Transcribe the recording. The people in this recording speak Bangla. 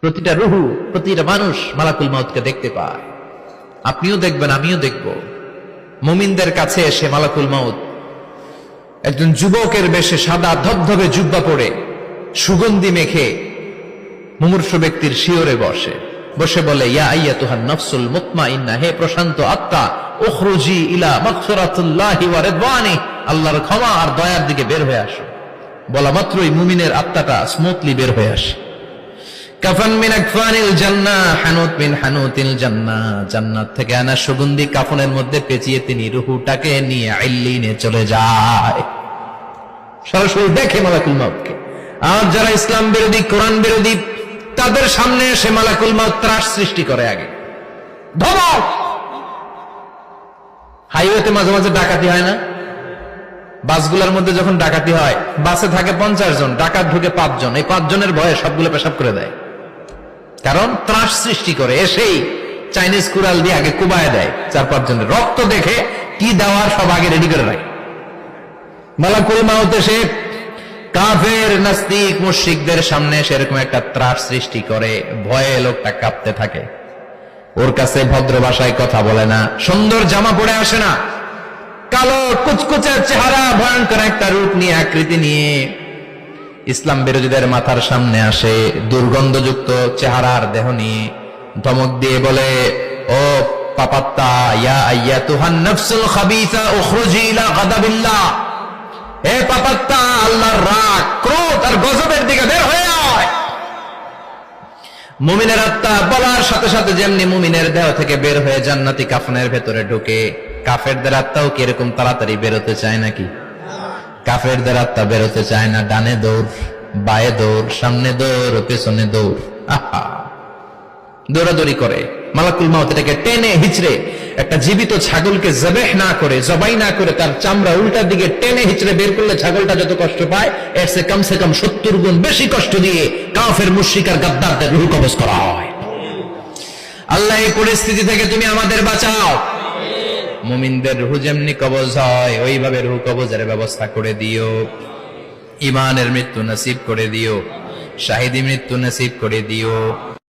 প্রতিটা রুহু, প্রতিটা মানুষ মালাকুল মাউতকে দেখতে পায়। আপনিও দেখবেন, আমিও দেখব। মুমিনদের কাছে এসে মালাকুল মাউত একজন যুবকের বেশে সাদা ধবধবে জুব্বা পরে সুগন্ধি মেখে মুমূর্ষু ব্যক্তির শিয়রে বসে বলে, ইয়া আইয়াতুহান নাফসুল মুতমাইন্নাহ, হে প্রশান্ত আত্মা, উখরুজি ইলা মাগফিরাতুল্লাহি ওয়া রিদওয়ানি, আল্লাহর ক্ষমা আর দয়ার দিকে বের হয়ে আসো। বলা মাত্রই মুমিনের আত্মাটা স্মুথলি বের হয়ে আসে। কাফান মিন আকফানিল জান্নাহ, হানুত মিন হানুতিল জান্নাহ, জান্নাত থেকে আনা সুগন্ধি কাফনের মধ্যে পেঁচিয়ে তিনি রূহটাকে নিয়ে ইল্লিনে চলে যায়। সরাসরি দেখে মালাকুল মাউতকে। আর যারা ইসলাম বিরোধী, কোরআন বিরোধী, তাদের সামনে এসে মালাকুল মাউত ত্রাস সৃষ্টি করে। আগে ধমক। হাইওয়েতে মাঝে মাঝে ডাকাতি হয় না? বাসগুলোর মধ্যে যখন ডাকাতি হয়, বাসে থাকে 50 জন, ডাকাত ঢুকে 5 জন। এই 5 জনের ভয়ে সবগুলো পেশাব করে দেয়, কারণ ত্রাস সৃষ্টি করে। এসেই চাইনিজ কুড়াল দিয়ে আগে কুবায় দেয় 4-5 জনের। রক্ত দেখে কি দেওয়ার সব আগে রেডি করে রাখে। মালাকুল মাউত এসে কাফের, নাস্তিক, মুশরিকদের সামনে সেরকম একটা ত্রাস সৃষ্টি করে। ভয়ে লোকটা কাঁপতে থাকে। ওর কাছে ভদ্র ভাষায় কথা বলে না, সুন্দর জামা পরে আসে না, কালো কুচকুচে চেহারা, ভয়ঙ্কর একটা রূপ নিয়ে, আকৃতি নিয়ে ইসলাম বিরোধীদের মাথার সামনে আসে। দুর্গন্ধযুক্ত চেহারার দেহ নিয়ে ধমক দিয়ে বলে, ও পাপাত্তা, ইয়া আইয়াতুহান নাফসুল খাবিসা উখরুজি ইলা গাদাবিল্লাহ, হে পাপাত্তা, আল্লাহর রাগ, ক্রোধ আর গজবের দিকে বের হয়ে আয়। মুমিনের আত্মা বলার সাথে সাথে যেমনি মুমিনের দেহ থেকে বের হয়ে জান্নাতি কাফনের ভেতরে ঢুকে, কাফেরদের আত্মাও কি এরকম তাড়াতাড়ি বেরোতে চায় নাকি? কাফেরদের আত্মা বেরোতে চায় না। ডানে দৌড়, বায়ে দৌড়, সামনে দৌড়, পেছনে দৌড়, আহা, দৌড়াদৌড়ি করে। মালাকুল মাউত এটাকে টেনে হিচড়ে, একটা জীবিত ছাগলকে জবাই না করে তার চামড়া উল্টার দিকে টেনে হিচড়ে বের করলে ছাগলটা যত কষ্ট পায়, এর চেয়ে কমসে কম 70 গুণ বেশি কষ্ট দিয়ে কাফের, মুশরিক আর গাদ্দারদের রূহ কবজ করা হয়। আল্লাহ, এই পরিস্থিতি থেকে তুমি আমাদের বাঁচাও। মুমিনদের রূহ যেমনি কবজ হয়, ওইভাবে রূহ কবজের ব্যবস্থা করে দিও। ঈমানের মৃত্যু নসিব করে দিও, শাহিদি মৃত্যু নসিব করে দিও।